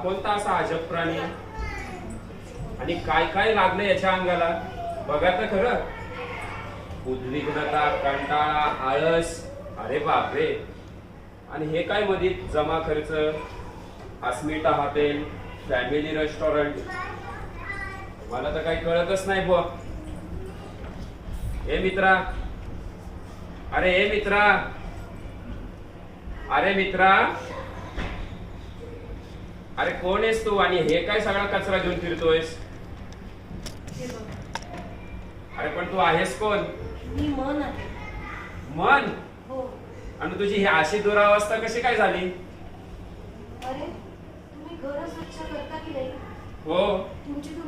कोणता असा अजब प्राणी आणि काय काय लागलं याच्या अंगाला बघा तर खरं. उद्विग्नता, कंटाळा, आळस, अरे बापरे. आणि हे काय मध्ये जमा खर्च, अस्मिता हॉटेल, फॅमिली रेस्टॉरंट, मला तर काही कळतच नाही बुवा. ए मित्रा, अरे ए मित्रा, अरे मित्रा, अरे कोण आहेस तू आणि हे काय सगळा कचरा घेऊन फिरतोयस? अरे पण तू आहेस कोण? मी मन आहे. मन? हो. आणि तुझी ही अशी दुरावस्था कशी काय झाली? अरे तुम्ही घर स्वच्छ करता की नाही? हो. तुमची